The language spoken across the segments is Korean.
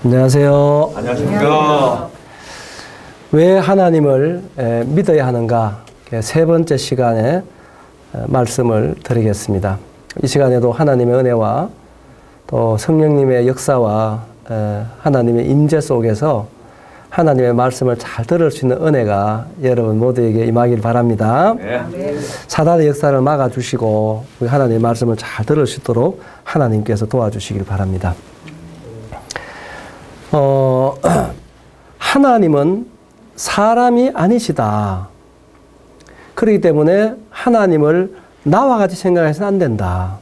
안녕하세요. 안녕하십니까. 왜 하나님을 믿어야 하는가? 세 번째 시간에 말씀을 드리겠습니다. 이 시간에도 하나님의 은혜와 또 성령님의 역사와 하나님의 임재 속에서 하나님의 말씀을 잘 들을 수 있는 은혜가 여러분 모두에게 임하길 바랍니다. 네. 사단의 역사를 막아주시고 우리 하나님의 말씀을 잘 들을 수 있도록 하나님께서 도와주시길 바랍니다. 하나님은 사람이 아니시다. 그렇기 때문에 하나님을 나와 같이 생각해서는 안 된다.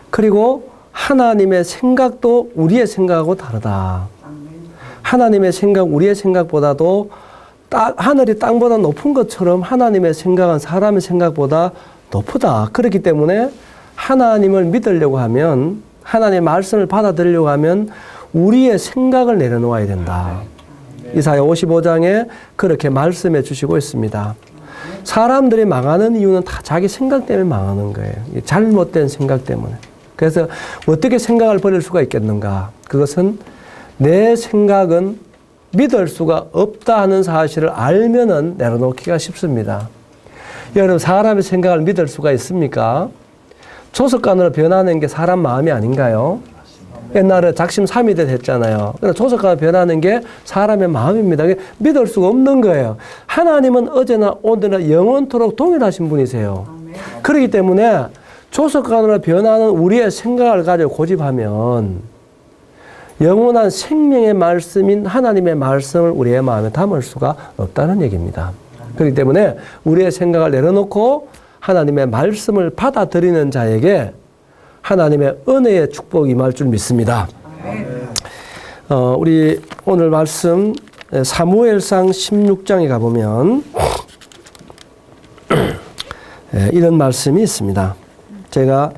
그리고 하나님의 생각도 우리의 생각하고 다르다. 하나님의 생각, 우리의 생각보다도 하늘이 땅보다 높은 것처럼 하나님의 생각은 사람의 생각보다 높다. 그렇기 때문에 하나님을 믿으려고 하면, 하나님의 말씀을 받아들이려고 하면 우리의 생각을 내려놓아야 된다. 이사야 55장에 그렇게 말씀해 주시고 있습니다. 사람들이 망하는 이유는 다 자기 생각 때문에 망하는 거예요. 잘못된 생각 때문에. 그래서 어떻게 생각을 버릴 수가 있겠는가? 그것은 내 생각은 믿을 수가 없다 하는 사실을 알면은 내려놓기가 쉽습니다. 여러분, 사람의 생각을 믿을 수가 있습니까? 조석관으로 변하는 게 사람 마음이 아닌가요? 옛날에 작심삼일대 했잖아요. 그래서 조석관으로 변하는 게 사람의 마음입니다. 믿을 수가 없는 거예요. 하나님은 어제나 오늘나 영원토록 동일하신 분이세요. 그렇기 때문에 조석관으로 변하는 우리의 생각을 가지고 고집하면 영원한 생명의 말씀인 하나님의 말씀을 우리의 마음에 담을 수가 없다는 얘기입니다. 그렇기 때문에 우리의 생각을 내려놓고 하나님의 말씀을 받아들이는 자에게 하나님의 은혜의 축복이 임할 줄 믿습니다. 우리 오늘 말씀 사무엘상 16장에 가보면 이런 말씀이 있습니다. 제가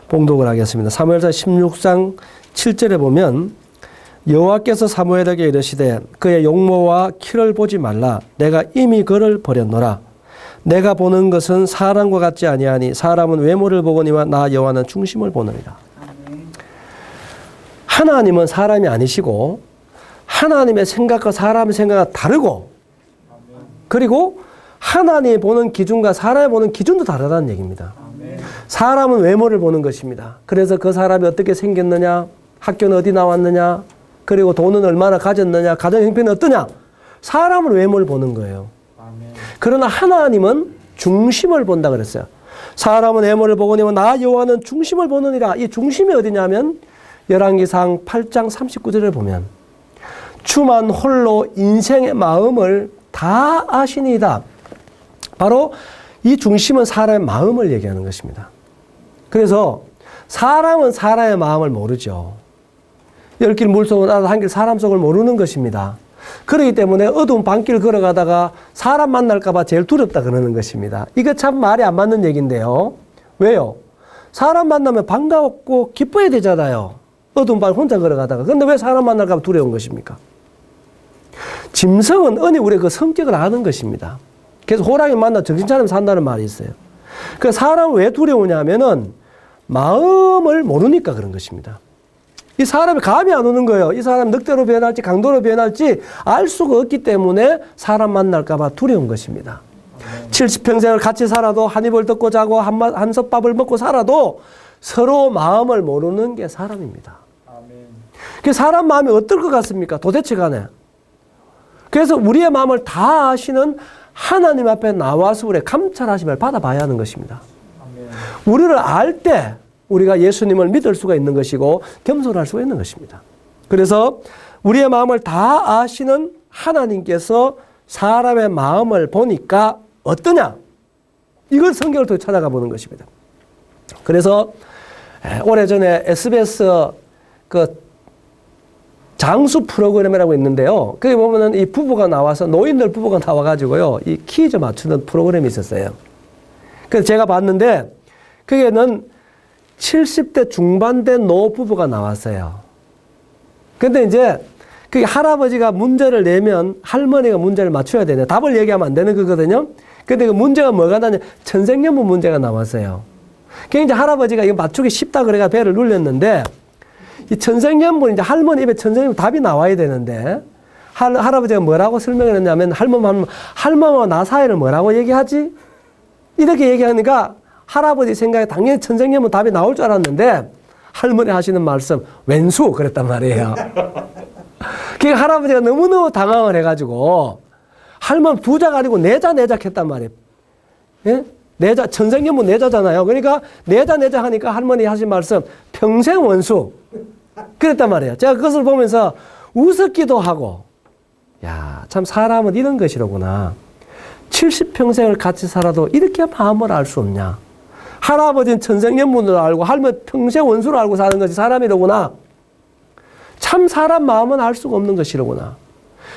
봉독을 하겠습니다. 사무엘상 16장 7절에 보면 여호와께서 사무엘에게 이르시되 그의 용모와 키를 보지 말라. 내가 이미 그를 버렸노라. 내가 보는 것은 사람과 같지 아니하니 사람은 외모를 보거니와 나 여호와는 중심을 보느니라. 하나님은 사람이 아니시고 하나님의 생각과 사람의 생각은 다르고 그리고 하나님이 보는 기준과 사람이 보는 기준도 다르다는 얘기입니다. 사람은 외모를 보는 것입니다. 그래서 그 사람이 어떻게 생겼느냐, 학교는 어디 나왔느냐, 그리고 돈은 얼마나 가졌느냐, 가정 형편은 어떠냐, 사람은 외모를 보는 거예요. 그러나 하나님은 중심을 본다 그랬어요. 사람은 외모를 보거니와 나 여호와는 중심을 보느니라. 이 중심이 어디냐면 열왕기상 8장 39절을 보면 주만 홀로 인생의 마음을 다 아시니이다. 바로 이 중심은 사람의 마음을 얘기하는 것입니다. 그래서 사람은 사람의 마음을 모르죠. 열 길 물속은 나도 한 길 사람 속을 모르는 것입니다. 그렇기 때문에 어두운 밤길 걸어가다가 사람 만날까 봐 제일 두렵다 그러는 것입니다. 이거 참 말이 안 맞는 얘기인데요. 왜요? 사람 만나면 반가웠고 기뻐야 되잖아요. 어두운 밤 혼자 걸어가다가. 그런데 왜 사람 만날까 봐 두려운 것입니까? 짐승은 은히 우리의 그 성격을 아는 것입니다. 그래서 호랑이 만나 정신 차리면 산다는 말이 있어요. 그 사람은 왜 두려우냐면은 마음을 모르니까 그런 것입니다. 이 사람이 감이 안 오는 거예요. 이 사람이 늑대로 변할지 강도로 변할지 알 수가 없기 때문에 사람 만날까 봐 두려운 것입니다. 70평생을 같이 살아도 한 입을 덮고 자고 한솥밥을 먹고 살아도 서로 마음을 모르는 게 사람입니다. 그 사람 마음이 어떨 것 같습니까? 도대체 간에. 그래서 우리의 마음을 다 아시는 하나님 앞에 나와서 우리의 감찰하심을 받아봐야 하는 것입니다. 우리를 알 때 우리가 예수님을 믿을 수가 있는 것이고 겸손할 수가 있는 것입니다. 그래서 우리의 마음을 다 아시는 하나님께서 사람의 마음을 보니까 어떠냐? 이걸 성경을 통해 찾아가 보는 것입니다. 그래서 오래전에 SBS 그 장수 프로그램이라고 있는데요. 거기 보면은 이 부부가 나와서 노인들 부부가 나와가지고요. 이 퀴즈 맞추는 프로그램이 있었어요. 그래서 제가 봤는데 거기에는 70대 중반 된 노부부가 나왔어요. 근데 이제 그 할아버지가 문제를 내면 할머니가 문제를 맞춰야 되네. 답을 얘기하면 안 되는 거거든요. 근데 그 문제가 뭐가 나냐? 천생연분 문제가 나왔어요. 그러니까 이제 할아버지가 이거 맞추기 쉽다 그래가 배를 눌렸는데 이 천생연분, 이제 할머니 입에 천생연분 답이 나와야 되는데, 할아버지가 뭐라고 설명을 했냐면, 할머니와 나 사이를 뭐라고 얘기하지? 이렇게 얘기하니까, 할아버지 생각에 당연히 천생연분 답이 나올 줄 알았는데, 할머니 하시는 말씀, 왼수! 그랬단 말이에요. 그러니까 할아버지가 너무너무 당황을 해가지고, 할머니 부자가 아니고 내자 했단 말이에요. 예? 내자, 천생연분 내자잖아요. 그러니까 내자 하니까 할머니 하신 말씀, 평생 원수. 그랬단 말이에요. 제가 그것을 보면서 웃었기도 하고, 야, 참 사람은 이런 것이로구나. 70평생을 같이 살아도 이렇게 마음을 알 수 없냐. 할아버지는 천생연분으로 알고 할머니 평생 원수로 알고 사는 것이 사람이로구나. 참 사람 마음은 알 수가 없는 것이로구나.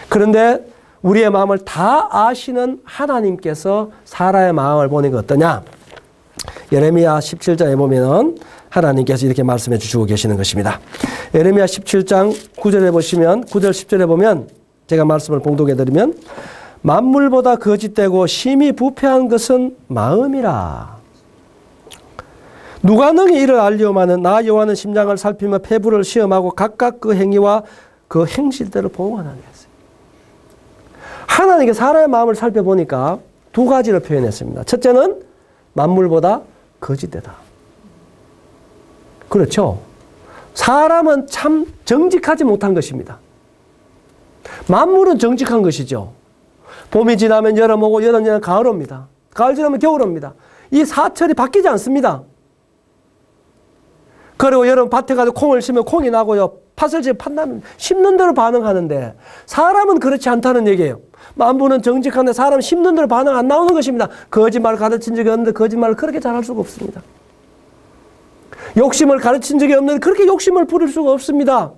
그런데 우리의 마음을 다 아시는 하나님께서 사람의 마음을 보니까 어떠냐? 예레미야 17장에 보면은 하나님께서 이렇게 말씀해 주시고 계시는 것입니다. 예레미야 17장 9절에 보시면 9절 10절에 보면 제가 말씀을 봉독해 드리면 만물보다 거짓되고 심히 부패한 것은 마음이라. 누가 능히 이를 알리오마는 나 여호와는 심장을 살피며 폐부를 시험하고 각각 그 행위와 그 행실대로 보응하나니 했어요. 하나님께 사람의 마음을 살펴보니까 두 가지를 표현했습니다. 첫째는 만물보다 거짓되다. 그렇죠. 사람은 참 정직하지 못한 것입니다. 만물은 정직한 것이죠. 봄이 지나면 여름 오고 여름 지나면 가을 옵니다. 가을 지나면 겨울 옵니다. 이 사철이 바뀌지 않습니다. 그리고 여러분 밭에 가서 콩을 심으면 콩이 나고요. 팥을 판다면 심는 대로 반응하는데 사람은 그렇지 않다는 얘기예요. 만물은 정직한데 사람 심는 대로 반응 안 나오는 것입니다. 거짓말을 가르친 적이 없는데 거짓말을 그렇게 잘할 수가 없습니다. 욕심을 가르친 적이 없는데 그렇게 욕심을 부릴 수가 없습니다.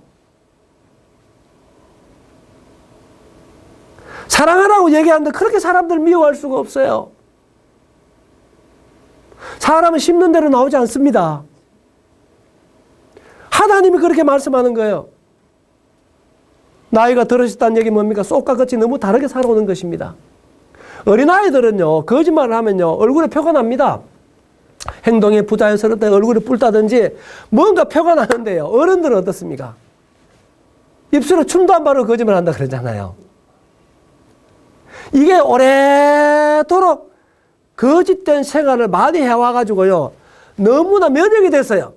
사랑하라고 얘기하는데 그렇게 사람들 미워할 수가 없어요. 사람은 심는 대로 나오지 않습니다. 하나님이 그렇게 말씀하는 거예요. 나이가 들으셨다는 얘기 뭡니까? 쏙과 끝이 너무 다르게 살아오는 것입니다. 어린아이들은요, 거짓말을 하면요, 얼굴에 표가 납니다. 행동이 부자연스럽다, 얼굴이 뿔다든지 뭔가 표가 나는데요. 어른들은 어떻습니까? 입술에 춤도 안 바르고 거짓말 한다 그러잖아요. 이게 오래도록 거짓된 생활을 많이 해와가지고요, 너무나 면역이 됐어요.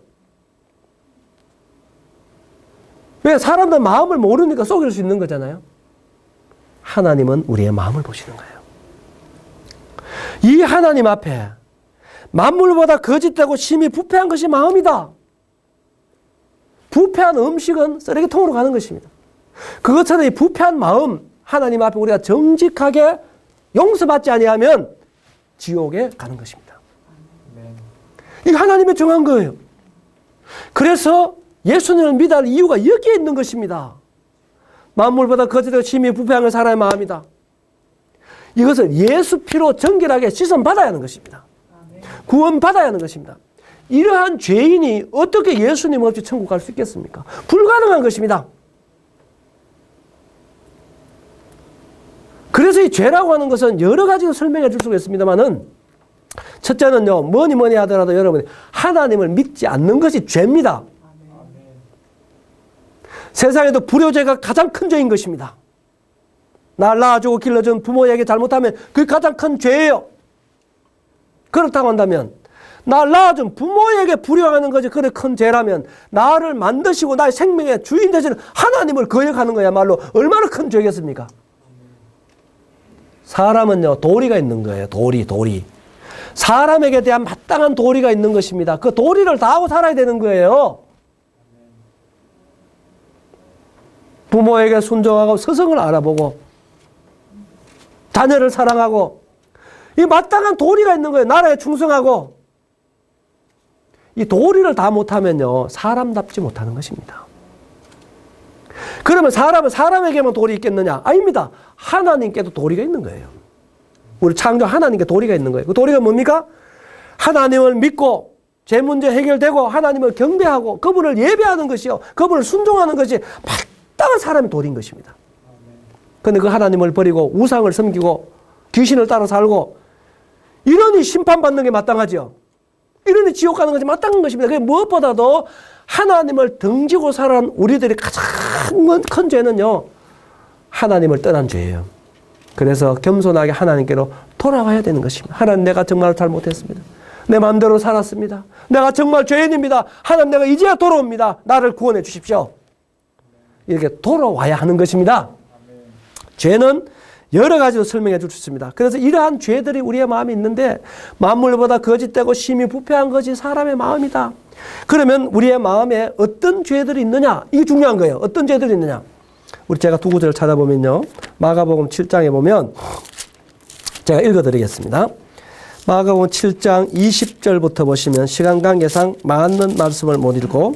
왜? 사람들 마음을 모르니까 속일 수 있는 거잖아요. 하나님은 우리의 마음을 보시는 거예요. 이 하나님 앞에 만물보다 거짓되고 심히 부패한 것이 마음이다. 부패한 음식은 쓰레기통으로 가는 것입니다. 그것처럼 이 부패한 마음, 하나님 앞에 우리가 정직하게 용서받지 아니하면 지옥에 가는 것입니다. 이게 하나님의 정한 거예요. 그래서 예수님을 믿어야 할 이유가 여기에 있는 것입니다. 만물보다 거짓되고 심히 부패한 건 사람의 마음이다. 이것을 예수 피로 정결하게 씻음받아야 하는 것입니다. 구원받아야 하는 것입니다. 이러한 죄인이 어떻게 예수님 없이 천국 갈 수 있겠습니까? 불가능한 것입니다. 그래서 이 죄라고 하는 것은 여러 가지로 설명해 줄 수가 있습니다만은 첫째는요, 뭐니 하더라도 여러분이 하나님을 믿지 않는 것이 죄입니다. 세상에도 불효죄가 가장 큰 죄인 것입니다. 날 낳아주고 길러준 부모에게 잘못하면 그게 가장 큰 죄예요. 그렇다고 한다면 날 낳아준 부모에게 불효하는 것이 그래 큰 죄라면 나를 만드시고 나의 생명의 주인 되시는 하나님을 거역하는 거야말로 얼마나 큰 죄겠습니까? 사람은요, 도리가 있는 거예요. 도리. 사람에게 대한 마땅한 도리가 있는 것입니다. 그 도리를 다하고 살아야 되는 거예요. 부모에게 순종하고 서성을 알아보고 자녀를 사랑하고 이 마땅한 도리가 있는 거예요. 나라에 충성하고 이 도리를 다 못하면요, 사람답지 못하는 것입니다. 그러면 사람은 사람에게만 도리 있겠느냐? 아닙니다. 하나님께도 도리가 있는 거예요. 우리 창조 하나님께 도리가 있는 거예요. 그 도리가 뭡니까? 하나님을 믿고 제 문제 해결되고 하나님을 경배하고 그분을 예배하는 것이요, 그분을 순종하는 것이 마땅한 사람의 도리인 것입니다. 그런데 그 하나님을 버리고 우상을 섬기고 귀신을 따라 살고 이러니 심판받는 게 마땅하죠. 이러니 지옥 가는 것이 마땅한 것입니다. 그게 무엇보다도 하나님을 등지고 살아온 우리들이 가장 큰 죄는요, 하나님을 떠난 죄예요. 그래서 겸손하게 하나님께로 돌아와야 되는 것입니다. 하나님, 내가 정말 잘못했습니다. 내 마음대로 살았습니다. 내가 정말 죄인입니다. 하나님, 내가 이제야 돌아옵니다. 나를 구원해 주십시오. 이렇게 돌아와야 하는 것입니다. 죄는 여러 가지로 설명해 줄 수 있습니다. 그래서 이러한 죄들이 우리의 마음에 있는데 만물보다 거짓되고 심히 부패한 것이 사람의 마음이다. 그러면 우리의 마음에 어떤 죄들이 있느냐? 이게 중요한 거예요. 어떤 죄들이 있느냐? 우리 제가 두 구절을 찾아보면요. 마가복음 7장에 보면 제가 읽어드리겠습니다. 마가복음 7장 20절부터 보시면 시간 관계상 많은 말씀을 못 읽고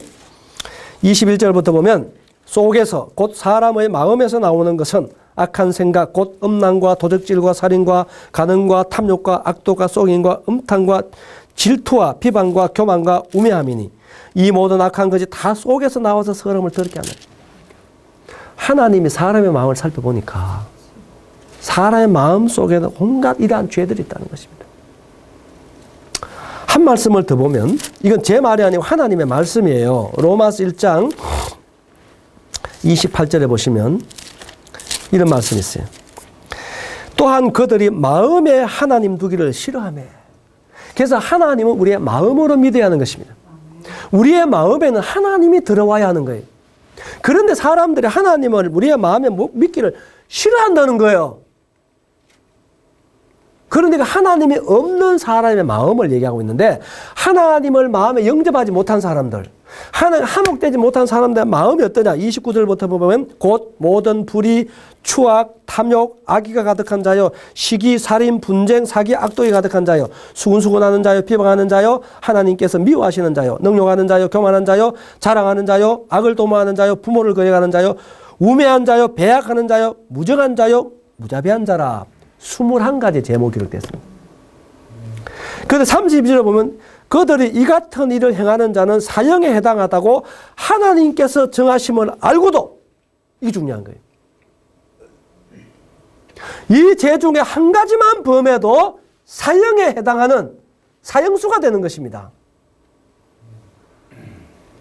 21절부터 보면 속에서 곧 사람의 마음에서 나오는 것은 악한 생각 곧 음란과 도적질과 살인과 간음과 탐욕과 악독과 속임과 음탕과 질투와 비방과 교만과 우매함이니 이 모든 악한 것이 다 속에서 나와서 사람을 더럽게 하는. 하나님이 사람의 마음을 살펴보니까 사람의 마음 속에는 온갖 이러한 죄들이 있다는 것입니다. 한 말씀을 더 보면 이건 제 말이 아니고 하나님의 말씀이에요. 로마서 1장 28절에 보시면 이런 말씀이 있어요. 또한 그들이 마음에 하나님 두기를 싫어하며. 그래서 하나님은 우리의 마음으로 믿어야 하는 것입니다. 우리의 마음에는 하나님이 들어와야 하는 거예요. 그런데 사람들이 하나님을 우리의 마음에 믿기를 싫어한다는 거예요. 그러니까 하나님이 없는 사람의 마음을 얘기하고 있는데 하나님을 마음에 영접하지 못한 사람들, 하나님 한몫되지 못한 사람들의 마음이 어떠냐? 29절부터 보면 곧 모든 불의, 추악, 탐욕, 악의가 가득한 자요, 시기, 살인, 분쟁, 사기, 악독이 가득한 자요, 수군수군하는 자요, 비방하는 자요, 하나님께서 미워하시는 자요, 능욕하는 자요, 교만한 자요, 자랑하는 자요, 악을 도모하는 자요, 부모를 거역하는 자요, 우매한 자요, 배약하는 자요, 무정한 자요, 무자비한 자라. 21가지 제목이 기록됐습니다. 그런데 32절에 보면 그들이 이 같은 일을 행하는 자는 사형에 해당하다고 하나님께서 정하심을 알고도, 이게 중요한 거예요. 이 죄 중에 한 가지만 범해도 사형에 해당하는 사형수가 되는 것입니다.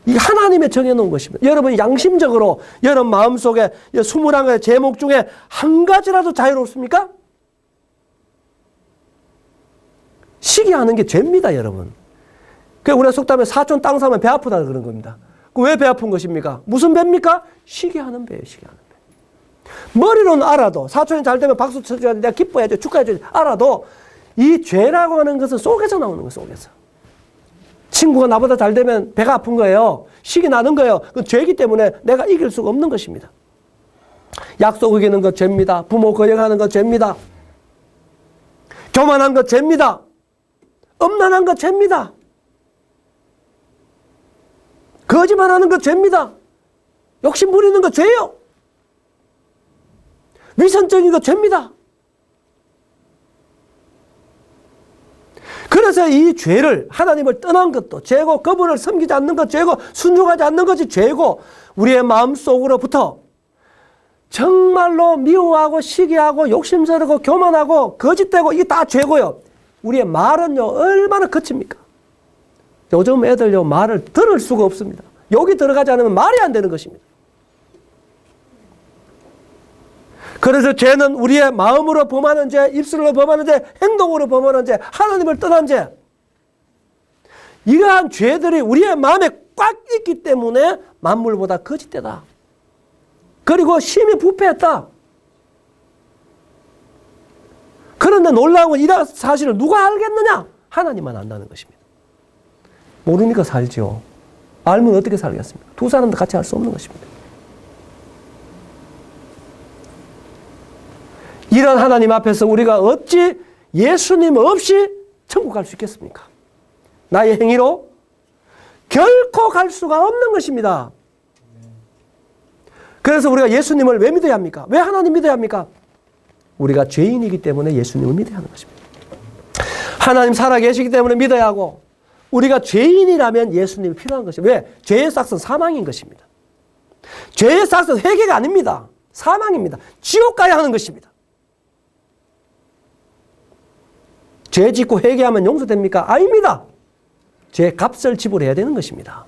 이게 하나님의 정해놓은 것입니다. 여러분 양심적으로 여러분 마음속에 21가지 제목 중에 한 가지라도 자유롭습니까? 시기하는 게 죄입니다, 여러분. 그러니까 우리가 속담에 사촌 땅 사면 배 아프다 그런 겁니다. 왜 배 아픈 것입니까? 무슨 배입니까? 시기하는 배예요, 시기하는 배. 머리로는 알아도 사촌이 잘 되면 박수 쳐줘야 돼, 내가 기뻐해야죠, 축하해줘야 돼, 알아도 이 죄라고 하는 것은 속에서 나오는 거예요, 속에서. 친구가 나보다 잘 되면 배가 아픈 거예요. 시기 나는 거예요. 그건 죄이기 때문에 내가 이길 수가 없는 것입니다. 약속 어기는 것 죄입니다. 부모 거역하는 것 죄입니다. 교만한 것 죄입니다. 음란한 것 죄입니다. 거짓말하는 것 죄입니다. 욕심 부리는 것 죄예요. 위선적인 것 죄입니다. 그래서 이 죄를 하나님을 떠난 것도 죄고 그분을 섬기지 않는 것 죄고 순종하지 않는 것이 죄고 우리의 마음속으로부터 정말로 미워하고 시기하고 욕심스럽고 교만하고 거짓되고 이게 다 죄고요. 우리의 말은요 얼마나 거칩니까? 요즘 애들요 말을 들을 수가 없습니다. 여기 들어가지 않으면 말이 안 되는 것입니다. 그래서 죄는 우리의 마음으로 범하는 죄, 입술로 범하는 죄, 행동으로 범하는 죄, 하나님을 떠난 죄. 이러한 죄들이 우리의 마음에 꽉 있기 때문에 만물보다 거짓되다. 그리고 심히 부패했다. 그런데 놀라운 건 이 사실을 누가 알겠느냐? 하나님만 안다는 것입니다. 모르니까 살죠. 알면 어떻게 살겠습니까? 두 사람도 같이 할 수 없는 것입니다. 이런 하나님 앞에서 우리가 어찌 예수님 없이 천국 갈 수 있겠습니까? 나의 행위로 결코 갈 수가 없는 것입니다. 그래서 우리가 예수님을 왜 믿어야 합니까? 왜 하나님 믿어야 합니까? 우리가 죄인이기 때문에 예수님을 믿어야 하는 것입니다. 하나님 살아계시기 때문에 믿어야 하고 우리가 죄인이라면 예수님이 필요한 것입니다. 왜? 죄의 싹은 사망인 것입니다. 죄의 싹은 회개가 아닙니다. 사망입니다. 지옥 가야 하는 것입니다. 죄 짓고 회개하면 용서됩니까? 아닙니다. 죄 값을 지불해야 되는 것입니다.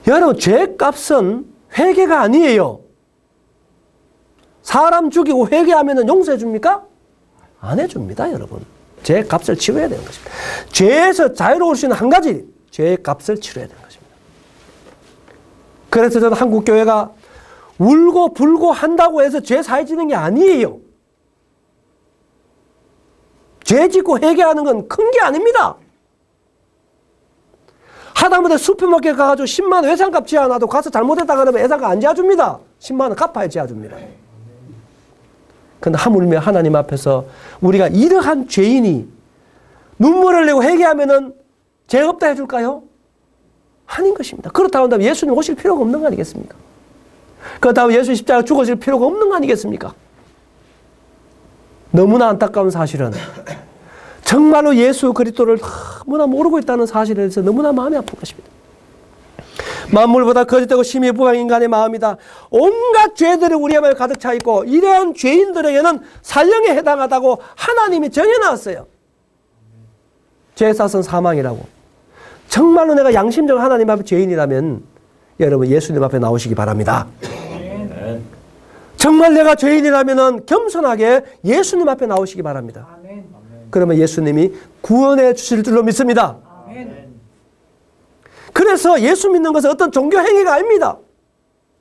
여러분, 죄 값은 회개가 아니에요. 사람 죽이고 회개하면 용서해 줍니까? 안 해줍니다, 여러분. 죄 값을 치러야 되는 것입니다. 죄에서 자유로울 수 있는 한 가지, 죄 값을 치러야 되는 것입니다. 그래서 저는 한국교회가 울고 불고 한다고 해서 죄 사해지는 게 아니에요. 죄 짓고 회개하는 건 큰 게 아닙니다. 하다못해 슈퍼마켓 가가지고 10만 원 외상값 지어놔도 가서 잘못했다 그러면 외상값 안 지어줍니다. 10만 원 갚아야 지어줍니다. 그런데 하물며 하나님 앞에서 우리가 이러한 죄인이 눈물을 내고 회개하면은 죄 없다 해줄까요? 아닌 것입니다. 그렇다고 한다면 예수님 오실 필요가 없는 거 아니겠습니까? 그렇다고 예수 십자가 죽으실 필요가 없는 거 아니겠습니까? 너무나 안타까운 사실은 정말로 예수 그리스도를 너무나 모르고 있다는 사실에 대해서 너무나 마음이 아픈 것입니다. 만물보다 거짓되고 심히 부한 인간의 마음이다. 온갖 죄들이 우리 마음에 가득 차 있고 이러한 죄인들에게는 사형에 해당하다고 하나님이 정해놨어요. 죄사선 사망이라고. 정말로 내가 양심적 하나님 앞에 죄인이라면 여러분 예수님 앞에 나오시기 바랍니다. 정말 내가 죄인이라면 겸손하게 예수님 앞에 나오시기 바랍니다. 그러면 예수님이 구원해 주실 줄로 믿습니다. 그래서 예수 믿는 것은 어떤 종교 행위가 아닙니다.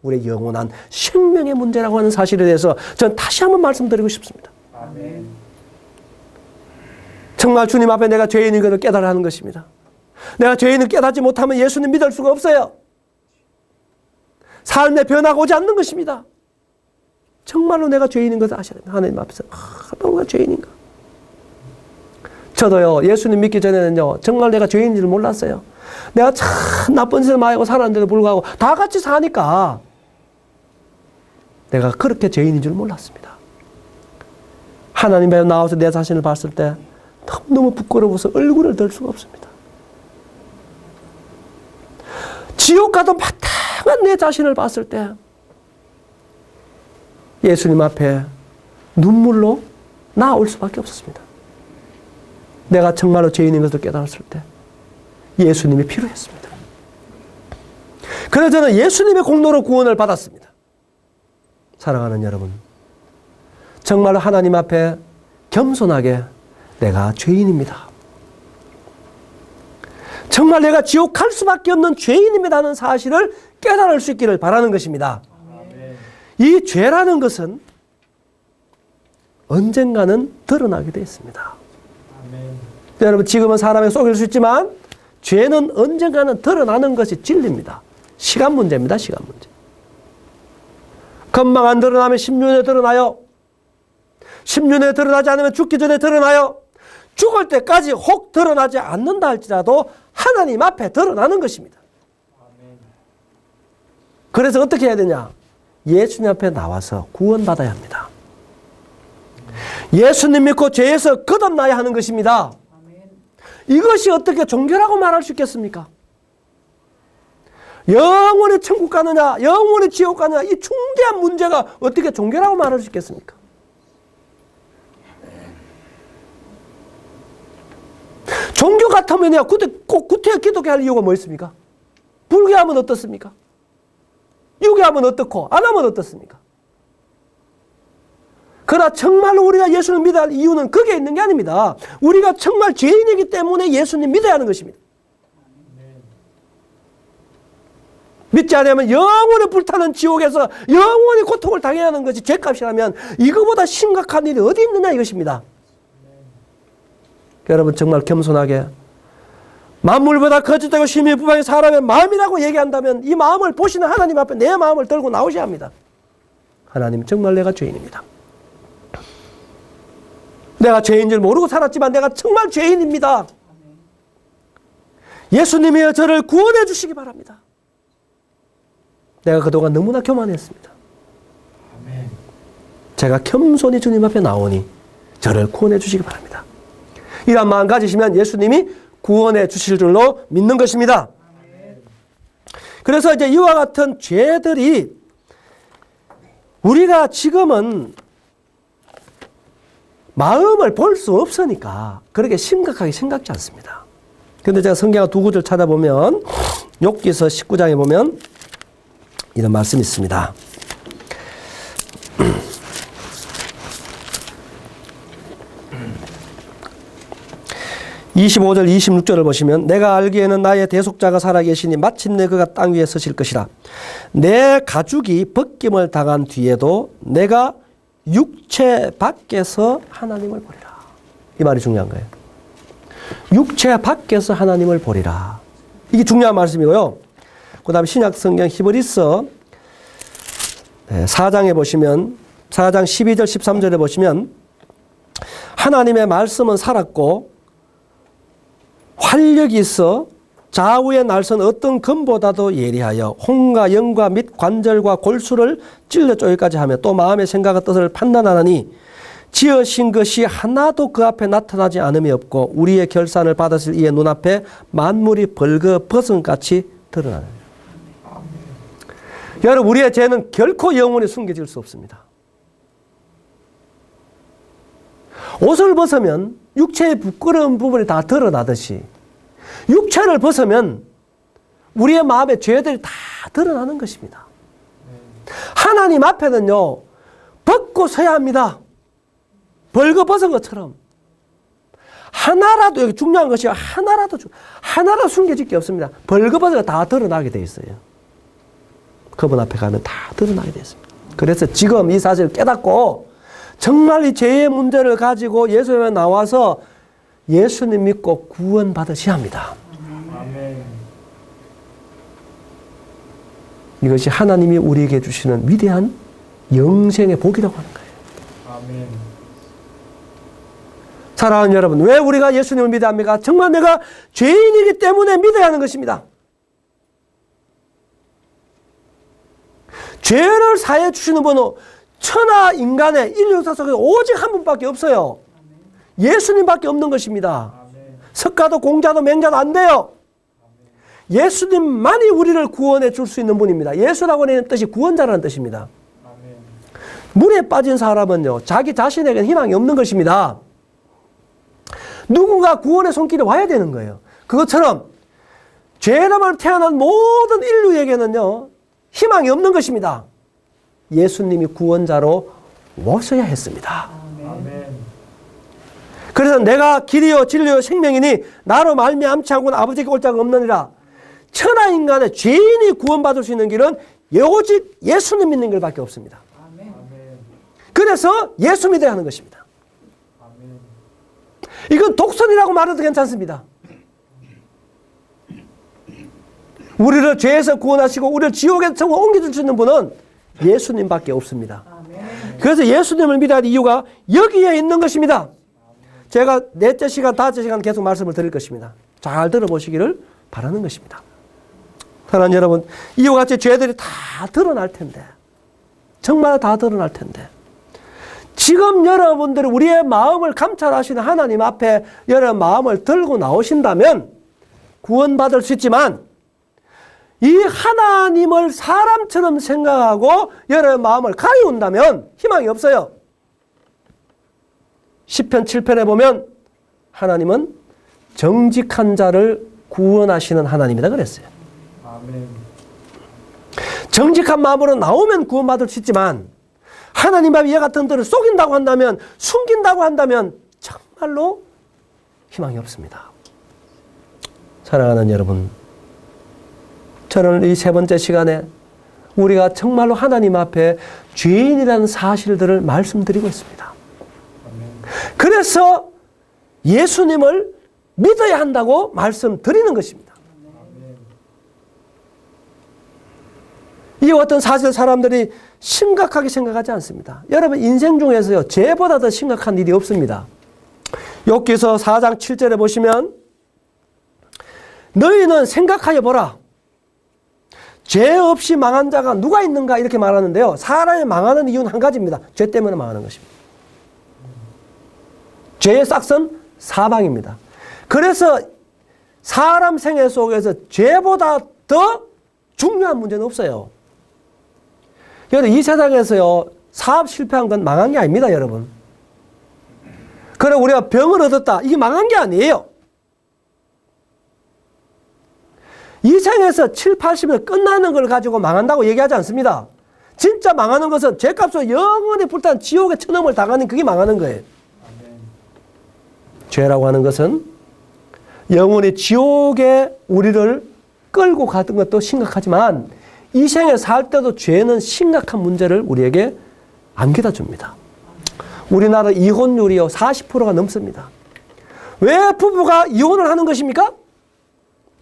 우리의 영원한 생명의 문제라고 하는 사실에 대해서 저는 다시 한번 말씀드리고 싶습니다. 정말 주님 앞에 내가 죄인인 것을 깨달아야 하는 것입니다. 내가 죄인을 깨닫지 못하면 예수님 믿을 수가 없어요. 삶에 변화가 오지 않는 것입니다. 정말로 내가 죄인인 것을 아셔야 됩니다. 하나님 앞에서 내가 죄인인가? 저도요, 예수님 믿기 전에는요, 정말 내가 죄인인 줄 몰랐어요. 내가 참 나쁜 짓을 많이 하고 살았는데도 불구하고 다 같이 사니까 내가 그렇게 죄인인 줄 몰랐습니다. 하나님 앞에 나와서 내 자신을 봤을 때 너무 부끄러워서 얼굴을 들 수가 없습니다. 지옥 가도 마땅한 내 자신을 봤을 때 예수님 앞에 눈물로 나올 수밖에 없었습니다. 내가 정말로 죄인인 것을 깨달았을 때 예수님이 필요했습니다. 그래서 저는 예수님의 공로로 구원을 받았습니다. 사랑하는 여러분, 정말로 하나님 앞에 겸손하게 내가 죄인입니다. 정말 내가 지옥 갈 수밖에 없는 죄인입니다는 사실을 깨달을 수 있기를 바라는 것입니다. 이 죄라는 것은 언젠가는 드러나게 되어 있습니다. 여러분, 지금은 사람에게 속일 수 있지만 죄는 언젠가는 드러나는 것이 진리입니다. 시간 문제입니다. 시간 문제. 금방 안 드러나면 10년에 드러나요. 10년에 드러나지 않으면 죽기 전에 드러나요. 죽을 때까지 혹 드러나지 않는다 할지라도 하나님 앞에 드러나는 것입니다. 그래서 어떻게 해야 되냐? 예수님 앞에 나와서 구원받아야 합니다. 예수님 믿고 죄에서 거듭나야 하는 것입니다. 이것이 어떻게 종교라고 말할 수 있겠습니까? 영원히 천국 가느냐, 영원히 지옥 가느냐, 이 중대한 문제가 어떻게 종교라고 말할 수 있겠습니까? 종교 같으면요, 꼭 구태여 기독교 할 이유가 뭐 있습니까? 불교하면 어떻습니까? 유교하면 어떻고, 안 하면 어떻습니까? 그러나 정말로 우리가 예수를 믿어야 할 이유는 거기에 있는 게 아닙니다. 우리가 정말 죄인이기 때문에 예수님 믿어야 하는 것입니다. 믿지 않으면 영원히 불타는 지옥에서 영원히 고통을 당해야 하는 것이 죄값이라면 이거보다 심각한 일이 어디 있느냐 이것입니다. 여러분, 정말 겸손하게 만물보다 거짓되고 심히 부방의 사람의 마음이라고 얘기한다면 이 마음을 보시는 하나님 앞에 내 마음을 들고 나오셔야 합니다. 하나님, 정말 내가 죄인입니다. 내가 죄인 줄 모르고 살았지만 내가 정말 죄인입니다. 예수님이여 저를 구원해 주시기 바랍니다. 내가 그동안 너무나 교만했습니다. 제가 겸손히 주님 앞에 나오니 저를 구원해 주시기 바랍니다. 이런 마음 가지시면 예수님이 구원해 주실 줄로 믿는 것입니다. 그래서 이제 이와 같은 죄들이 우리가 지금은 마음을 볼 수 없으니까 그렇게 심각하게 생각지 않습니다. 근데 제가 성경 두 구절 찾아보면 욥기서 19장에 보면 이런 말씀이 있습니다. 25절 26절을 보시면 내가 알기에는 나의 대속자가 살아계시니 마침내 그가 땅 위에 서실 것이라. 내 가죽이 벗김을 당한 뒤에도 내가 육체 밖에서 하나님을 보리라. 이 말이 중요한 거예요. 육체 밖에서 하나님을 보리라. 이게 중요한 말씀이고요. 그 다음에 신약성경 히브리서 4장에 보시면 4장 12절 13절에 보시면 하나님의 말씀은 살았고 활력이 있어 좌우의 날선 어떤 금보다도 예리하여 혼과 영과 및 관절과 골수를 찔러 쪼기까지 하며 또 마음의 생각과 뜻을 판단하나니 지으신 것이 하나도 그 앞에 나타나지 않음이 없고 우리의 결산을 받았을 이의 눈앞에 만물이 벌거벗은같이 드러나느니라. 여러분, 우리의 죄는 결코 영원히 숨겨질 수 없습니다. 옷을 벗으면 육체의 부끄러운 부분이 다 드러나듯이 육체를 벗으면 우리의 마음의 죄들이 다 드러나는 것입니다. 하나님 앞에는요, 벗고 서야 합니다. 벌거벗은 것처럼. 하나라도, 여기 중요한 것이 하나라도 숨겨질 게 없습니다. 벌거벗은 다 드러나게 돼 있어요. 그분 앞에 가면 다 드러나게 돼 있습니다. 그래서 지금 이 사실을 깨닫고 정말 이 죄의 문제를 가지고 예수님에 나와서 예수님 믿고 구원 받으셔야 합니다. 아멘. 이것이 하나님이 우리에게 주시는 위대한 영생의 복이라고 하는 거예요. 아멘. 사랑하는 여러분, 왜 우리가 예수님을 믿어야 합니까? 정말 내가 죄인이기 때문에 믿어야 하는 것입니다. 죄를 사해 주시는 분은 천하 인간의 인류 역사 속에 오직 한 분밖에 없어요. 예수님밖에 없는 것입니다. 석가도 공자도 맹자도 안 돼요. 예수님만이 우리를 구원해 줄 수 있는 분입니다. 예수라고 하는 뜻이 구원자라는 뜻입니다. 물에 빠진 사람은요, 자기 자신에게는 희망이 없는 것입니다. 누군가 구원의 손길이 와야 되는 거예요. 그것처럼 죄로만 태어난 모든 인류에게는요, 희망이 없는 것입니다. 예수님이 구원자로 오셔야 했습니다. 아멘. 그래서 내가 길이요 진리요 생명이니 나로 말미암지 않고는 아버지께 올 자가 없느니라. 천하인간의 죄인이 구원받을 수 있는 길은 오직 예수님 믿는 길밖에 없습니다. 아멘. 그래서 예수 믿어야 하는 것입니다. 아멘. 이건 독선이라고 말해도 괜찮습니다. 우리를 죄에서 구원하시고 우리를 지옥에서 옮겨줄 수 있는 분은 예수님밖에 없습니다. 그래서 예수님을 믿어야 할 이유가 여기에 있는 것입니다. 제가 넷째 시간, 다섯째 시간 계속 말씀을 드릴 것입니다. 잘 들어보시기를 바라는 것입니다. 사랑하는 여러분, 이와 같이 죄들이 다 드러날 텐데, 정말 다 드러날 텐데, 지금 여러분들이 우리의 마음을 감찰하시는 하나님 앞에 여러분 마음을 들고 나오신다면 구원받을 수 있지만, 이 하나님을 사람처럼 생각하고 여러분 마음을 가리운다면 희망이 없어요. 시편 7편에 보면 하나님은 정직한 자를 구원하시는 하나님이다 그랬어요. 아멘. 정직한 마음으로 나오면 구원받을 수 있지만 하나님 앞에 이와 같은 들을 속인다고 한다면, 숨긴다고 한다면 정말로 희망이 없습니다. 사랑하는 여러분, 저는 이 세 번째 시간에 우리가 정말로 하나님 앞에 죄인이라는 사실들을 말씀드리고 있습니다. 그래서 예수님을 믿어야 한다고 말씀드리는 것입니다. 이 어떤 사실 사람들이 심각하게 생각하지 않습니다. 여러분, 인생 중에서요, 죄보다 더 심각한 일이 없습니다. 욥기서 4장 7절에 보시면 너희는 생각하여 보라. 죄 없이 망한 자가 누가 있는가 이렇게 말하는데요. 사람이 망하는 이유는 한 가지입니다. 죄 때문에 망하는 것입니다. 죄의 싹은 사망입니다. 그래서 사람 생애 속에서 죄보다 더 중요한 문제는 없어요. 여러분, 이 세상에서요, 사업 실패한 건 망한 게 아닙니다, 여러분. 그래 우리가 병을 얻었다, 이게 망한 게 아니에요. 이 생에서 7, 80년 끝나는 걸 가지고 망한다고 얘기하지 않습니다. 진짜 망하는 것은 죄값으로 영원히 불타는 지옥의 천음을 당하는 그게 망하는 거예요. 죄라고 하는 것은 영원히 지옥에 우리를 끌고 가던 것도 심각하지만 이 생에 살 때도 죄는 심각한 문제를 우리에게 안겨다 줍니다. 우리나라 이혼율이요 40%가 넘습니다. 왜 부부가 이혼을 하는 것입니까?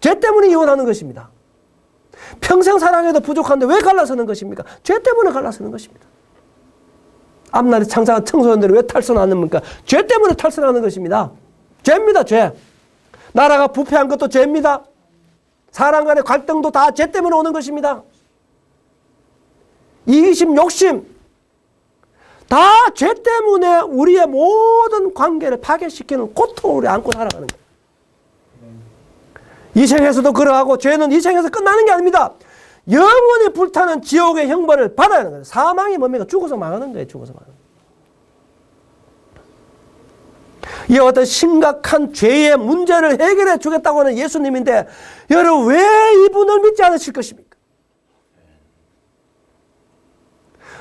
죄 때문에 이혼하는 것입니다. 평생 사랑해도 부족한데 왜 갈라서는 것입니까? 죄 때문에 갈라서는 것입니다. 앞날에 창상한 청소년들이 왜 탈선하는입니까? 죄 때문에 탈선하는 것입니다. 죄입니다, 죄. 나라가 부패한 것도 죄입니다. 사람 간의 갈등도 다 죄 때문에 오는 것입니다. 이기심, 욕심, 다 죄 때문에 우리의 모든 관계를 파괴시키는 고통을 우리 안고 살아가는 거예요. 이 생에서도 그러하고 죄는 이 생에서 끝나는 게 아닙니다. 영원히 불타는 지옥의 형벌을 받아야 하는 거예요. 사망이 뭡니까? 죽어서 망하는 거예요. 죽어서 망하는 거예요. 이 어떤 심각한 죄의 문제를 해결해 주겠다고 하는 예수님인데 여러분 왜 이분을 믿지 않으실 것입니까?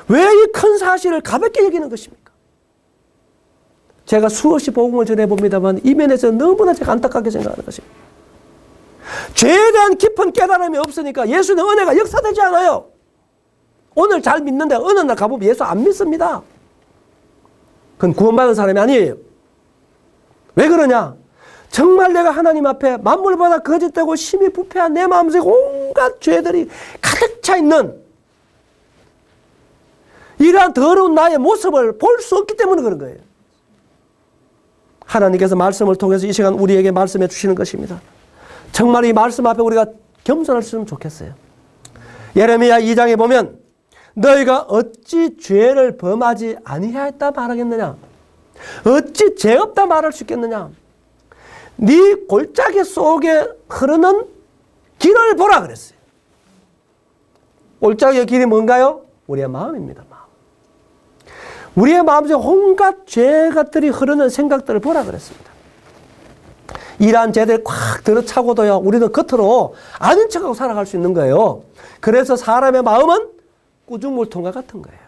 왜 이 큰 사실을 가볍게 여기는 것입니까? 제가 수없이 복음을 전해봅니다만 이 면에서 너무나 제가 안타깝게 생각하는 것입니다. 죄에 대한 깊은 깨달음이 없으니까 예수의 은혜가 역사되지 않아요. 오늘 잘 믿는데 어느 날 가보면 예수 안 믿습니다. 그건 구원받은 사람이 아니에요. 왜 그러냐? 정말 내가 하나님 앞에 만물보다 거짓되고 심히 부패한 내 마음속에 온갖 죄들이 가득 차 있는 이러한 더러운 나의 모습을 볼 수 없기 때문에 그런 거예요. 하나님께서 말씀을 통해서 이 시간 우리에게 말씀해 주시는 것입니다. 정말 이 말씀 앞에 우리가 겸손할 수 있으면 좋겠어요. 예레미야 2장에 보면 너희가 어찌 죄를 범하지 아니하였다 말하겠느냐? 어찌 죄 없다 말할 수 있겠느냐? 네 골짜기 속에 흐르는 길을 보라 그랬어요. 골짜기의 길이 뭔가요? 우리의 마음입니다. 마음. 우리의 마음속에 온갖 죄것들이 흐르는 생각들을 보라 그랬습니다. 이러한 죄들이 꽉 들어차고도요 우리는 겉으로 아는 척하고 살아갈 수 있는 거예요. 그래서 사람의 마음은 꾸중물통과 같은 거예요.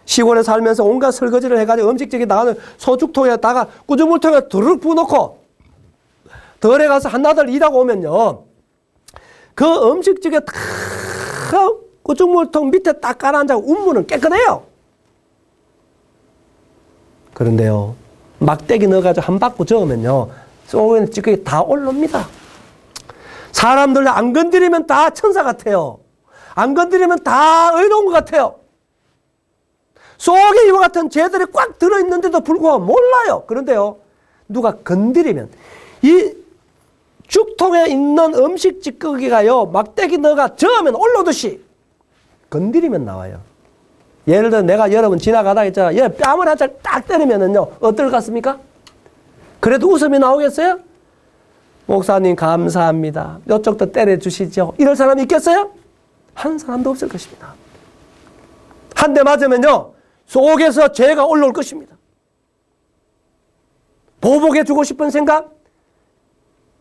시골에 살면서 온갖 설거지를 해가지고 음식적이 나가는 소죽통에다가 꾸중물통에 두르륵 부어놓고 덜에 가서 한나절 일하고 오면요 그 음식적에 딱 꾸중물통 밑에 딱 깔아앉아서 운무는 깨끗해요. 그런데요 막대기 넣어가지고 한 바퀴 저으면요 속에는 찌꺼기 다 올라옵니다. 사람들 안 건드리면 다 천사 같아요. 안 건드리면 다 의로운 것 같아요. 속에 이와 같은 죄들이 꽉 들어있는데도 불구하고 몰라요. 그런데요 누가 건드리면 이 죽통에 있는 음식 찌꺼기가요 막대기 넣어가 저으면 올라오듯이 건드리면 나와요. 예를 들어 내가 여러분 지나가다 있잖아. 얘 뺨을 한 짝 딱 때리면은요 어떨 것 같습니까? 그래도 웃음이 나오겠어요? 목사님 감사합니다. 이쪽도 때려주시죠. 이럴 사람이 있겠어요? 한 사람도 없을 것입니다. 한 대 맞으면요 속에서 죄가 올라올 것입니다. 보복해주고 싶은 생각,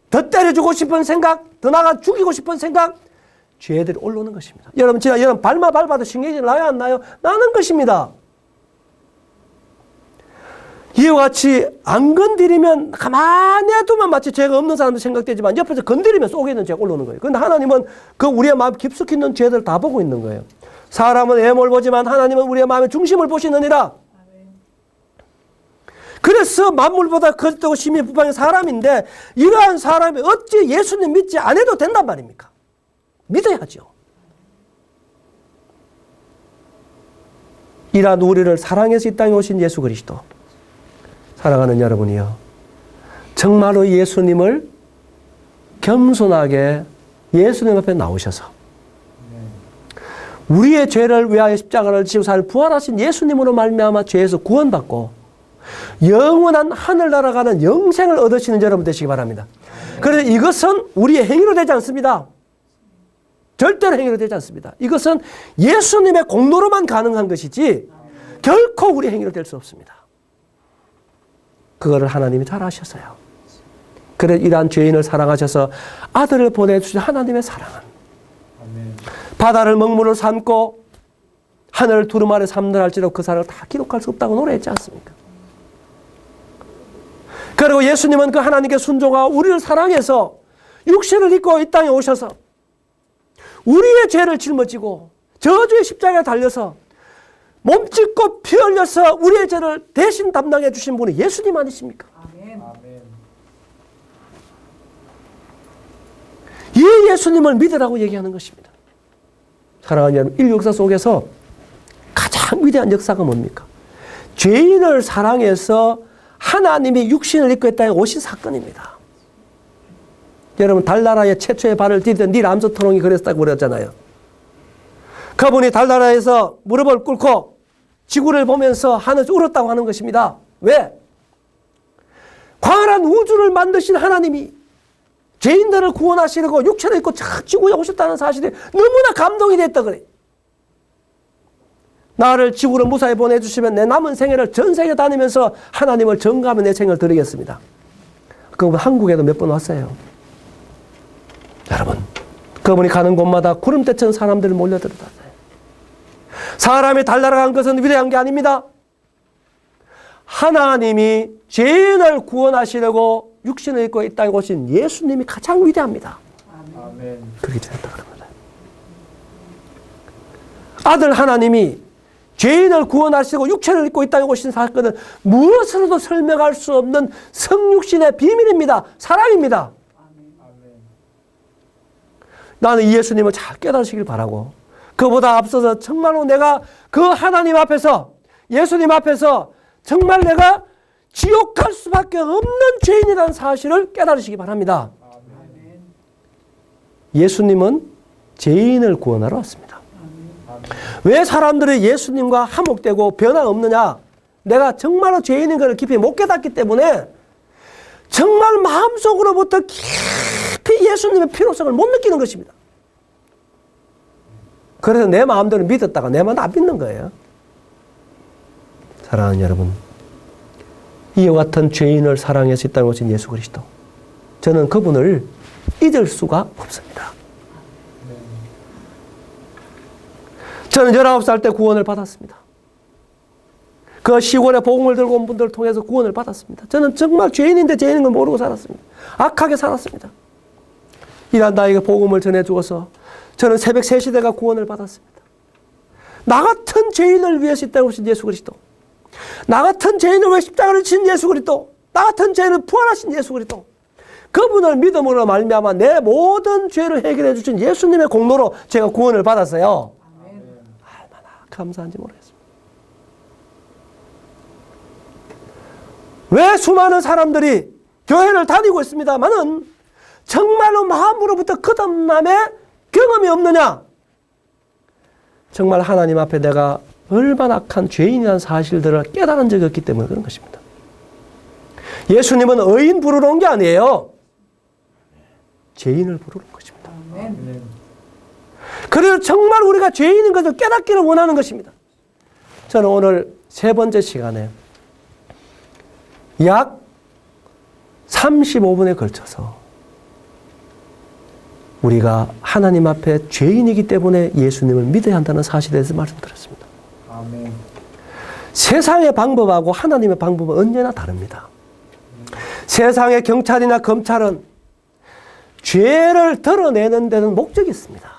더 때려주고 싶은 생각, 더 나가 죽이고 싶은 생각, 죄들이 올라오는 것입니다. 여러분 진짜 여러분 발만 밟아도 신경질 나요 안 나요? 나는 것입니다. 이와 같이 안 건드리면 가만히 놔두면 마치 죄가 없는 사람도 생각되지만 옆에서 건드리면 속에 있는 죄가 올라오는 거예요. 그런데 하나님은 그 우리의 마음 깊숙이 있는 죄들을 다 보고 있는 거예요. 사람은 외모를 보지만 하나님은 우리의 마음의 중심을 보시느니라. 그래서 만물보다 거짓되고 심히 부패한 사람인데 이러한 사람이 어찌 예수님 믿지 않아도 된단 말입니까? 믿어야죠. 이러한 우리를 사랑해서 이 땅에 오신 예수 그리스도 사랑하는 여러분이요 정말로 예수님을 겸손하게 예수님 앞에 나오셔서 우리의 죄를 위하여 십자가를 지고 살 부활하신 예수님으로 말미암아 죄에서 구원받고 영원한 하늘나라 가는 영생을 얻으시는 여러분 되시기 바랍니다. 그래서 이것은 우리의 행위로 되지 않습니다. 절대로 행위로 되지 않습니다. 이것은 예수님의 공로로만 가능한 것이지 결코 우리 행위로 될 수 없습니다. 그거를 하나님이 잘 아셨어요. 그래 이러한 죄인을 사랑하셔서 아들을 보내주신 하나님의 사랑은 아멘. 바다를 먹물로 삼고 하늘을 두루마리 삼는 할지라도 그 사랑을 다 기록할 수 없다고 노래했지 않습니까? 그리고 예수님은 그 하나님께 순종하고 우리를 사랑해서 육신을 입고 이 땅에 오셔서 우리의 죄를 짊어지고 저주의 십자가에 달려서 몸짓고 피 흘려서 우리의 죄를 대신 담당해 주신 분이 예수님 아니십니까? 아멘. 이 예수님을 믿으라고 얘기하는 것입니다. 사랑하는 여러분, 인류 역사 속에서 가장 위대한 역사가 뭡니까? 죄인을 사랑해서 하나님이 육신을 입고 이 땅에 오신 사건입니다. 여러분, 달나라에 최초의 발을 디딘 닐 암스트롱이 그랬다고 그랬잖아요. 그분이 달나라에서 무릎을 꿇고 지구를 보면서 하늘에서 울었다고 하는 것입니다. 왜? 광활한 우주를 만드신 하나님이 죄인들을 구원하시려고 육체를 입고 지구에 오셨다는 사실에 너무나 감동이 됐다 그래. 나를 지구로 무사히 보내주시면 내 남은 생애를 전 세계 다니면서 하나님을 전가하며 내 생을 드리겠습니다. 그분 한국에도 몇 번 왔어요. 여러분, 그분이 가는 곳마다 구름대처럼 사람들이 몰려들었어요. 사람이 달나라 간 것은 위대한 게 아닙니다. 하나님이 죄인을 구원하시려고 육신을 입고 이 땅에 오신 예수님이 가장 위대합니다. 아멘. 그렇게 되었다 그럽니다. 아들 하나님이 죄인을 구원하시고 육체를 입고 이 땅에 오신 사건은 무엇으로도 설명할 수 없는 성육신의 비밀입니다. 사랑입니다. 나는 이 예수님을 잘 깨달으시길 바라고, 그보다 앞서서 정말로 내가 그 하나님 앞에서, 예수님 앞에서 정말 내가 지옥 갈 수밖에 없는 죄인이라는 사실을 깨달으시기 바랍니다. 아멘. 예수님은 죄인을 구원하러 왔습니다. 아멘. 왜 사람들이 예수님과 화목되고 변화없느냐? 내가 정말로 죄인인 것을 깊이 못 깨닫기 때문에 정말 마음속으로부터 깊이 예수님의 필요성을 못 느끼는 것입니다. 그래서 내 마음대로 믿었다가 내 마음대로 안 믿는 거예요. 사랑하는 여러분, 이와 같은 죄인을 사랑해서 이 땅에 오신 예수 그리스도, 저는 그분을 잊을 수가 없습니다. 저는 19살 때 구원을 받았습니다. 그 시골에 복음을 들고 온 분들을 통해서 구원을 받았습니다. 저는 정말 죄인인데 죄인인 걸 모르고 살았습니다. 악하게 살았습니다. 이런 나에게 복음을 전해주어서 저는 새벽 3시 대가 구원을 받았습니다. 나 같은 죄인을 위해서 이 땅에 오신 예수 그리스도, 나 같은 죄인을 위해 십자가를 진 예수 그리스도, 나 같은 죄인을 부활하신 예수 그리스도, 그분을 믿음으로 말미암아 내 모든 죄를 해결해 주신 예수님의 공로로 제가 구원을 받았어요. 얼마나 감사한지 모르겠습니다. 왜 수많은 사람들이 교회를 다니고 있습니다만은 정말로 마음으로부터 거듭남의 경험이 없느냐? 정말 하나님 앞에 내가 얼마나 악한 죄인이라는 사실들을 깨달은 적이 없기 때문에 그런 것입니다. 예수님은 의인 부르러 온 게 아니에요. 죄인을 부르는 것입니다. 아멘. 그래서 정말 우리가 죄인인 것을 깨닫기를 원하는 것입니다. 저는 오늘 3번째 시간에 약 35분에 걸쳐서 우리가 하나님 앞에 죄인이기 때문에 예수님을 믿어야 한다는 사실에 대해서 말씀드렸습니다. 아멘. 세상의 방법하고 하나님의 방법은 언제나 다릅니다. 세상의 경찰이나 검찰은 죄를 드러내는 데는 목적이 있습니다.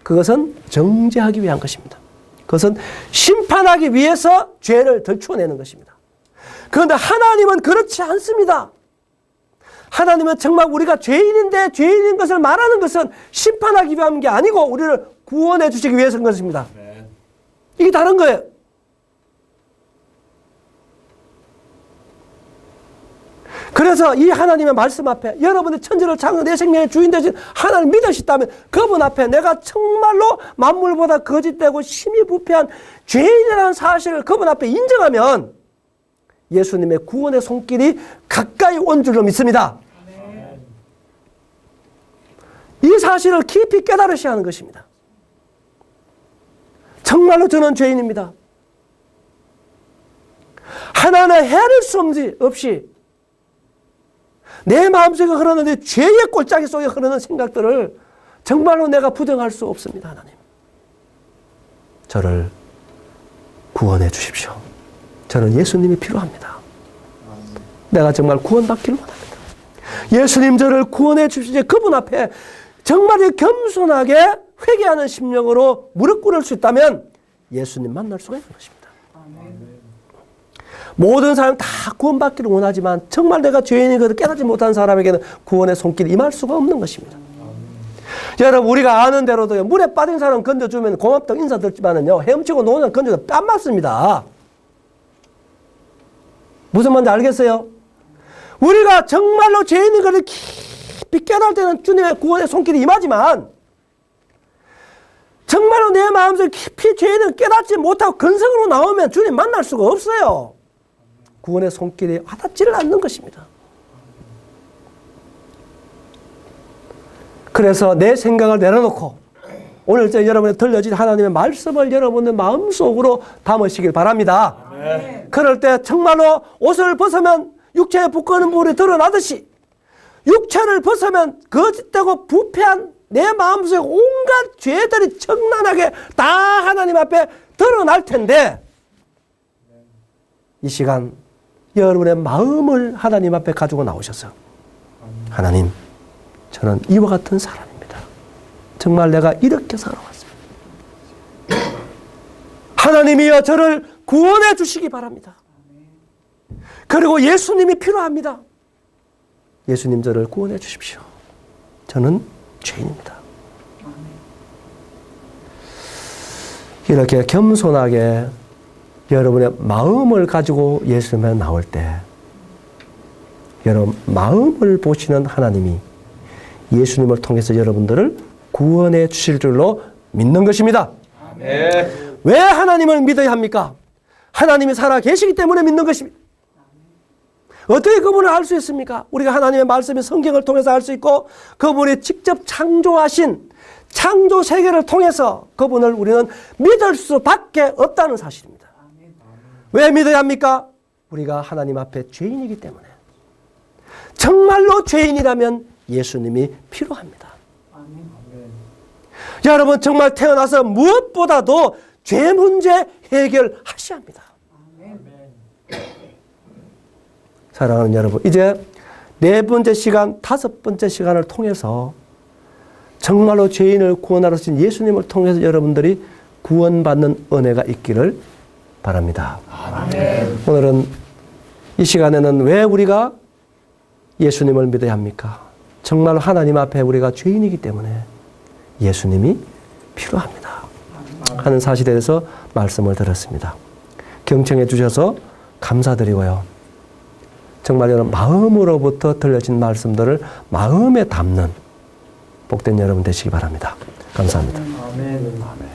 그것은 정죄하기 위한 것입니다. 그것은 심판하기 위해서 죄를 덜추어내는 것입니다. 그런데 하나님은 그렇지 않습니다. 하나님은 정말 우리가 죄인인데 죄인인 것을 말하는 것은 심판하기 위한 게 아니고 우리를 구원해 주시기 위해서인 것입니다. 이게 다른 거예요. 그래서 이 하나님의 말씀 앞에 여러분의 천지를 창조 내 생명의 주인 되신 하나님을 믿으셨다면 그분 앞에 내가 정말로 만물보다 거짓되고 심히 부패한 죄인이라는 사실을 그분 앞에 인정하면 예수님의 구원의 손길이 가까이 온 줄로 믿습니다. 아멘. 이 사실을 깊이 깨달으셔야 하는 것입니다. 정말로 저는 죄인입니다. 하나는 해낼 수 없이 내 마음속에 흐르는 내 죄의 골짜기 속에 흐르는 생각들을 정말로 내가 부정할 수 없습니다. 하나님, 저를 구원해 주십시오. 저는 예수님이 필요합니다. 내가 정말 구원받기를 원합니다. 예수님, 저를 구원해 주십시오. 그분 앞에 정말 겸손하게 회개하는 심령으로 무릎 꿇을 수 있다면 예수님 만날 수가 있는 것입니다. 모든 사람 다 구원받기를 원하지만 정말 내가 죄인인 것을 깨닫지 못한 사람에게는 구원의 손길이 임할 수가 없는 것입니다. 여러분, 우리가 아는 대로도요, 물에 빠진 사람 건져주면 고맙다고 인사드리지만은요, 헤엄치고 노는 사람 건져도 뺨 맞습니다. 무슨 말인지 알겠어요? 우리가 정말로 죄인인 것을 깊이 깨달을 때는 주님의 구원의 손길이 임하지만, 정말로 내 마음속에 깊이 죄인을 깨닫지 못하고 근성으로 나오면 주님 만날 수가 없어요. 구원의 손길이 와닿지를 않는 것입니다. 그래서 내 생각을 내려놓고 오늘 여러분이 들려진 하나님의 말씀을 여러분의 마음속으로 담으시길 바랍니다. 그럴 때 정말로 옷을 벗으면 육체에 부끄러운 부분이 드러나듯이 육체를 벗으면 거짓되고 부패한 내 마음속에 온갖 죄들이 청란하게 다 하나님 앞에 드러날 텐데, 이 시간 여러분의 마음을 하나님 앞에 가지고 나오셔서, 하나님, 저는 이와 같은 사람입니다. 정말 내가 이렇게 살아왔습니다. 하나님이여, 저를 구원해 주시기 바랍니다. 그리고 예수님이 필요합니다. 예수님, 저를 구원해 주십시오. 저는 죄인입니다. 이렇게 겸손하게 여러분의 마음을 가지고 예수님에 나올 때, 여러분 마음을 보시는 하나님이 예수님을 통해서 여러분들을 구원해 주실 줄로 믿는 것입니다. 아멘. 왜 하나님을 믿어야 합니까? 하나님이 살아 계시기 때문에 믿는 것입니다. 어떻게 그분을 알 수 있습니까? 우리가 하나님의 말씀인 성경을 통해서 알 수 있고, 그분이 직접 창조하신 창조 세계를 통해서 그분을 우리는 믿을 수밖에 없다는 사실입니다. 왜 믿어야 합니까? 우리가 하나님 앞에 죄인이기 때문에. 정말로 죄인이라면 예수님이 필요합니다. 여러분, 정말 태어나서 무엇보다도 죄 문제 해결하셔야 합니다. 사랑하는 여러분, 이제 4번째 시간, 5번째 시간을 통해서 정말로 죄인을 구원하러 오신 예수님을 통해서 여러분들이 구원받는 은혜가 있기를 바랍니다. 아멘. 오늘은 이 시간에는 왜 우리가 예수님을 믿어야 합니까? 정말 하나님 앞에 우리가 죄인이기 때문에 예수님이 필요합니다 하는 사실에 대해서 말씀을 드렸습니다. 경청해 주셔서 감사드리고요. 정말 여러분 마음으로부터 들려진 말씀들을 마음에 담는 복된 여러분 되시기 바랍니다. 감사합니다. 아멘.